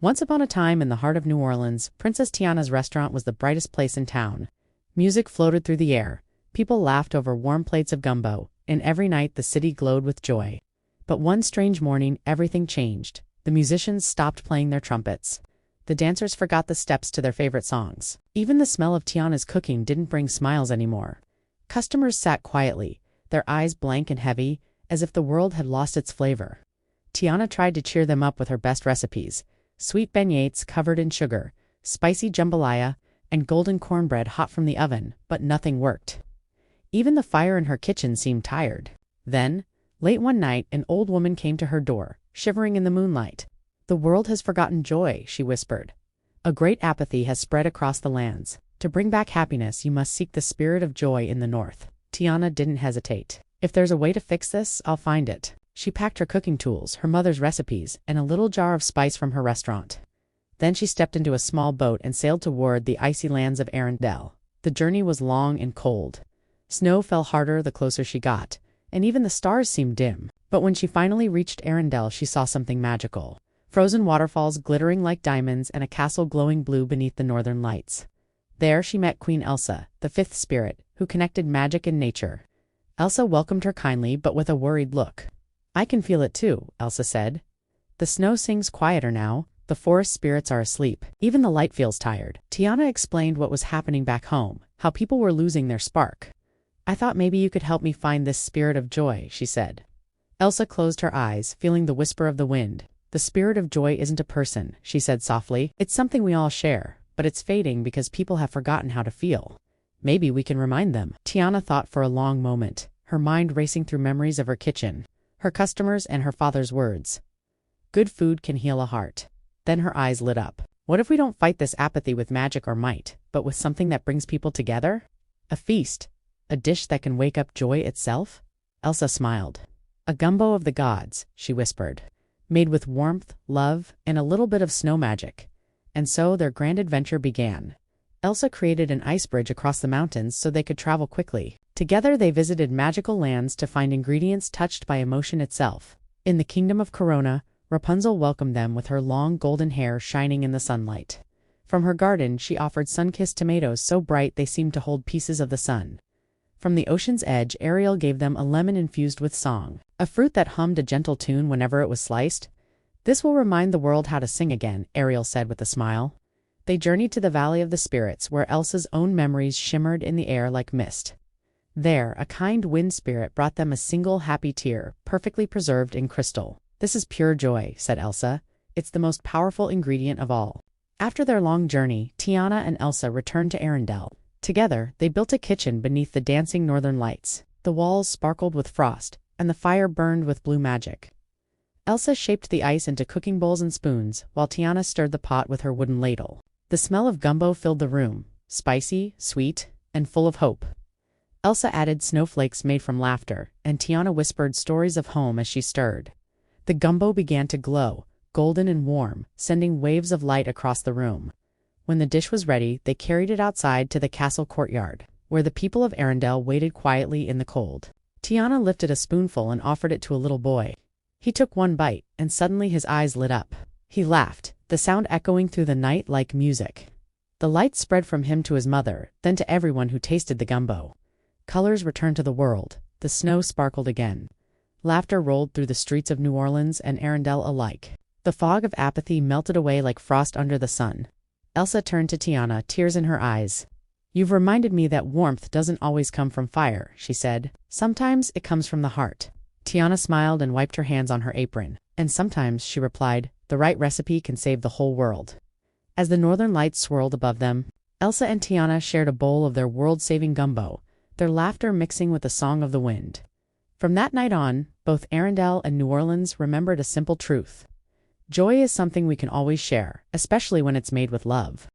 Once upon a time in the heart of New Orleans, Princess Tiana's restaurant was the brightest place in town. Music floated through the air, people laughed over warm plates of gumbo, and every night the city glowed with joy. But one strange morning, everything changed. The musicians stopped playing their trumpets. The dancers forgot the steps to their favorite songs. Even the smell of Tiana's cooking didn't bring smiles anymore. Customers sat quietly, their eyes blank and heavy, as if the world had lost its flavor. Tiana tried to cheer them up with her best recipes: sweet beignets covered in sugar, spicy jambalaya, and golden cornbread hot from the oven, but nothing worked. Even the fire in her kitchen seemed tired. Then, late one night, an old woman came to her door, shivering in the moonlight. "The world has forgotten joy," she whispered. "A great apathy has spread across the lands. To bring back happiness, you must seek the spirit of joy in the north." Tiana didn't hesitate. "If there's a way to fix this, I'll find it." She packed her cooking tools, her mother's recipes, and a little jar of spice from her restaurant. Then she stepped into a small boat and sailed toward the icy lands of Arendelle. The journey was long and cold. Snow fell harder the closer she got, and even the stars seemed dim. But when she finally reached Arendelle, she saw something magical. Frozen waterfalls glittering like diamonds and a castle glowing blue beneath the northern lights. There she met Queen Elsa, the fifth spirit, who connected magic and nature. Elsa welcomed her kindly, but with a worried look. "I can feel it too," Elsa said. "The snow sings quieter now. The forest spirits are asleep. Even the light feels tired." Tiana explained what was happening back home, how people were losing their spark. "I thought maybe you could help me find this spirit of joy," she said. Elsa closed her eyes, feeling the whisper of the wind. "The spirit of joy isn't a person," she said softly. "It's something we all share, but it's fading because people have forgotten how to feel. Maybe we can remind them." Tiana thought for a long moment, her mind racing through memories of her kitchen, her customers, and her father's words. Good food can heal a heart. Then her eyes lit up. What if we don't fight this apathy with magic or might, but with something that brings people together? A feast. A dish that can wake up joy itself? Elsa smiled. "A gumbo of the gods," she whispered, "made with warmth, love, and a little bit of snow magic." And so their grand adventure began. Elsa created an ice bridge across the mountains so they could travel quickly. Together they visited magical lands to find ingredients touched by emotion itself. In the kingdom of Corona, Rapunzel welcomed them with her long golden hair shining in the sunlight. From her garden she offered sun-kissed tomatoes so bright they seemed to hold pieces of the sun. From the ocean's edge, Ariel gave them a lemon infused with song, a fruit that hummed a gentle tune whenever it was sliced. "This will remind the world how to sing again," Ariel said with a smile. They journeyed to the Valley of the Spirits, where Elsa's own memories shimmered in the air like mist. There, a kind wind spirit brought them a single happy tear, perfectly preserved in crystal. "This is pure joy," said Elsa. "It's the most powerful ingredient of all." After their long journey, Tiana and Elsa returned to Arendelle. Together, they built a kitchen beneath the dancing northern lights. The walls sparkled with frost, and the fire burned with blue magic. Elsa shaped the ice into cooking bowls and spoons, while Tiana stirred the pot with her wooden ladle. The smell of gumbo filled the room, spicy, sweet, and full of hope. Elsa added snowflakes made from laughter, and Tiana whispered stories of home as she stirred. The gumbo began to glow, golden and warm, sending waves of light across the room. When the dish was ready, they carried it outside to the castle courtyard, where the people of Arendelle waited quietly in the cold. Tiana lifted a spoonful and offered it to a little boy. He took one bite, and suddenly his eyes lit up. He laughed, the sound echoing through the night like music. The light spread from him to his mother, then to everyone who tasted the gumbo. Colors returned to the world. The snow sparkled again. Laughter rolled through the streets of New Orleans and Arendelle alike. The fog of apathy melted away like frost under the sun. Elsa turned to Tiana, tears in her eyes. "You've reminded me that warmth doesn't always come from fire," she said. "Sometimes it comes from the heart." Tiana smiled and wiped her hands on her apron. "And sometimes," she replied, "the right recipe can save the whole world." As the northern lights swirled above them, Elsa and Tiana shared a bowl of their world-saving gumbo, their laughter mixing with the song of the wind. From that night on, both Arendelle and New Orleans remembered a simple truth. Joy is something we can always share, especially when it's made with love.